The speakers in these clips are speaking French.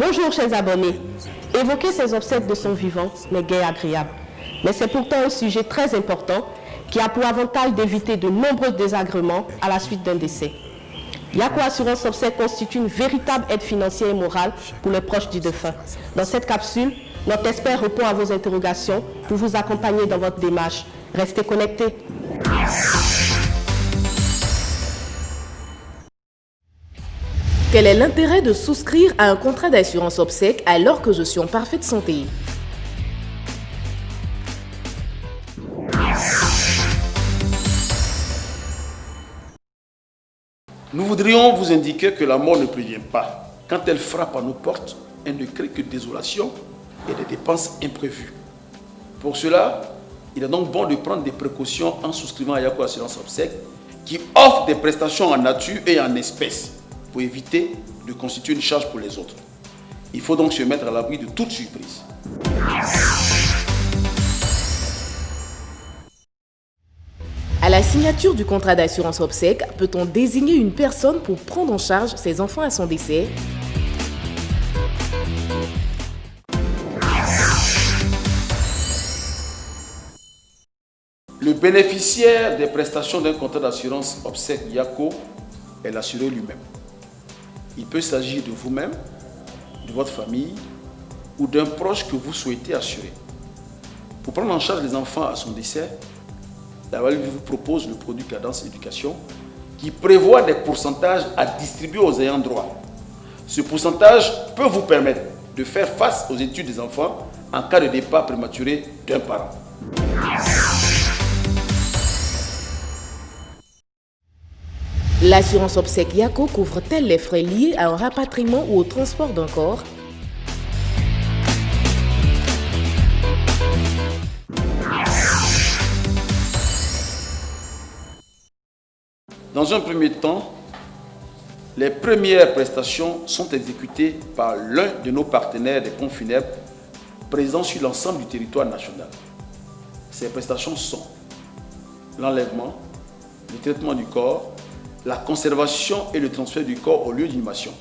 Bonjour chers abonnés. Évoquer ces obsèques de son vivant n'est guère agréable. Mais c'est pourtant un sujet très important qui a pour avantage d'éviter de nombreux désagréments à la suite d'un décès. Yako Assurance Obsèques constitue une véritable aide financière et morale pour les proches du défunt. Dans cette capsule, notre expert répond à vos interrogations pour vous accompagner dans votre démarche. Restez connectés. Quel est l'intérêt de souscrire à un contrat d'assurance obsèques alors que je suis en parfaite santé? Nous voudrions vous indiquer que la mort ne prévient pas. Quand elle frappe à nos portes, elle ne crée que désolation et des dépenses imprévues. Pour cela, il est donc bon de prendre des précautions en souscrivant à Yako Assurance Obsèques qui offre des prestations en nature et en espèces pour éviter de constituer une charge pour les autres. Il faut donc se mettre à l'abri de toute surprise. À la signature du contrat d'assurance obsèques, peut-on désigner une personne pour prendre en charge ses enfants à son décès? Le bénéficiaire des prestations d'un contrat d'assurance obsèques Yako est l'assuré lui-même. Il peut s'agir de vous-même, de votre famille ou d'un proche que vous souhaitez assurer. Pour prendre en charge les enfants à son décès, la Value vous propose le produit Cadence Éducation qui prévoit des pourcentages à distribuer aux ayants droit. Ce pourcentage peut vous permettre de faire face aux études des enfants en cas de départ prématuré d'un parent. L'assurance obsèques Yako couvre-t-elle les frais liés à un rapatriement ou au transport d'un corps? Dans un premier temps, les premières prestations sont exécutées par l'un de nos partenaires des pompes funèbres présents sur l'ensemble du territoire national. Ces prestations sont l'enlèvement, le traitement du corps, la conservation et le transfert du corps au lieu d'inhumation.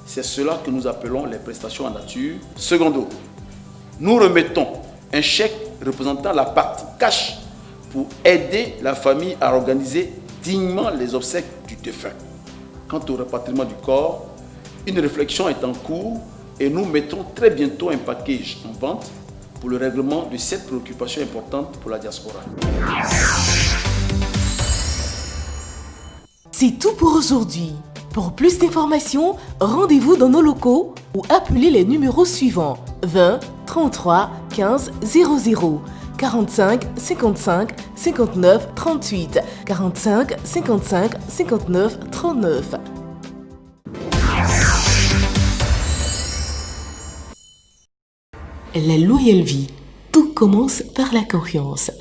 C'est cela que nous appelons les prestations en nature. Secondo, nous remettons un chèque représentant la partie cash pour aider la famille à organiser dignement les obsèques du défunt. Quant au rapatriement du corps, une réflexion est en cours et nous mettons très bientôt un package en vente pour le règlement de cette préoccupation importante pour la diaspora. C'est tout pour aujourd'hui. Pour plus d'informations, rendez-vous dans nos locaux ou appelez les numéros suivants 20 33 15 00 45 55 59 38 45 55 59 39. La Loyal Vie, tout commence par la confiance.